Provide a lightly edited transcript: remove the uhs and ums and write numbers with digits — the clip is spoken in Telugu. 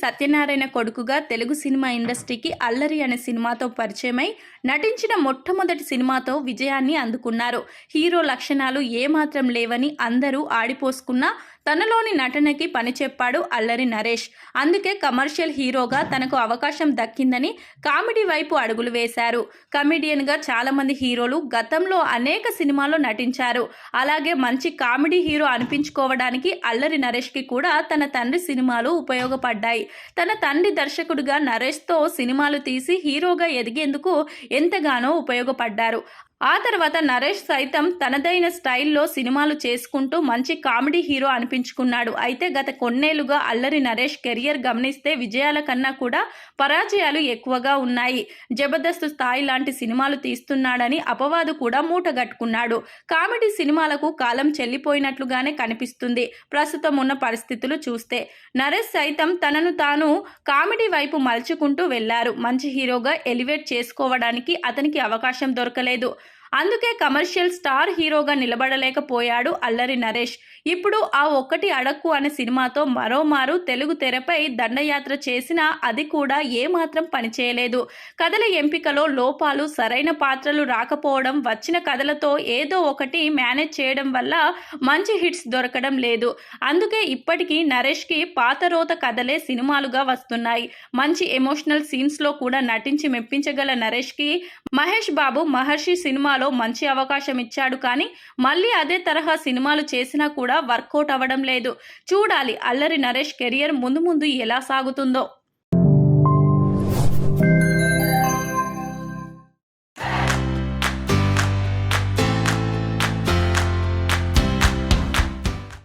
సత్యనారాయణ కొడుకుగా తెలుగు సినిమా ఇండస్ట్రీకి అల్లరి అనే సినిమాతో పరిచయమై నటించిన మొట్టమొదటి సినిమాతో విజయాన్ని అందుకున్నారు. హీరో లక్షణాలు ఏమాత్రం లేవని అందరూ ఆడిపోసుకున్నా తనలోని నటనకి పని చెప్పాడు అల్లరి నరేష్. అందుకే కమర్షియల్ హీరోగా తనకు అవకాశం దక్కిందని కామెడీ వైపు అడుగులు వేశారు. కమెడియన్గా చాలామంది హీరోలు గతంలో అనేక సినిమాల్లో నటించారు. అలాగే మంచి కామెడీ హీరో అనిపించుకోవడానికి అల్లరి నరేష్కి కూడా తన తండ్రి సినిమాలు ఉపయోగపడ్డాయి. తన తండ్రి దర్శకుడిగా నరేష్తో సినిమాలు తీసి హీరోగా ఎదిగేందుకు ఎంతగానో ఉపయోగపడ్డారు. ఆ తర్వాత నరేష్ సైతం తనదైన స్టైల్లో సినిమాలు చేసుకుంటూ మంచి కామెడీ హీరో అనిపించుకున్నాడు. అయితే గత కొన్నేళ్లుగా అల్లరి నరేష్ కెరియర్ గమనిస్తే విజయాల కన్నా కూడా పరాజయాలు ఎక్కువగా ఉన్నాయి. జబర్దస్త్ స్థాయి లాంటి సినిమాలు తీస్తున్నాడని అపవాదు కూడా మూటగట్టుకున్నాడు. కామెడీ సినిమాలకు కాలం చెల్లిపోయినట్లుగానే కనిపిస్తుంది ప్రస్తుతం ఉన్న పరిస్థితులు చూస్తే. నరేష్ సైతం తనను తాను కామెడీ వైపు మలుచుకుంటూ వెళ్లారు. మంచి హీరోగా ఎలివేట్ చేసుకోవడానికి అతనికి అవకాశం దొరకలేదు. అందుకే కమర్షియల్ స్టార్ హీరోగా నిలబడలేకపోయాడు అల్లరి నరేష్. ఇప్పుడు ఆ ఒక్కటి అడక్కు అనే సినిమాతో మరోమారు తెలుగు తెరపై దండయాత్ర చేసినా అది కూడా ఏమాత్రం పనిచేయలేదు. కథల ఎంపికలో లోపాలు, సరైన పాత్రలు రాకపోవడం, వచ్చిన కథలతో ఏదో ఒకటి మేనేజ్ చేయడం వల్ల మంచి హిట్స్ దొరకడం లేదు. అందుకే ఇప్పటికీ నరేష్కి పాతరోత కథలే సినిమాలుగా వస్తున్నాయి. మంచి ఎమోషనల్ సీన్స్లో కూడా నటించి మెప్పించగల నరేష్కి మహేష్ బాబు మహర్షి సినిమాలో మంచి అవకాశం ఇచ్చాడు. కానీ మళ్ళీ అదే తరహా సినిమాలు చేసినా కూడా వర్కౌట్ అవ్వడం లేదు. చూడాలి అల్లరి నరేష్ కెరియర్ ముందు ముందు ఎలా సాగుతుందో.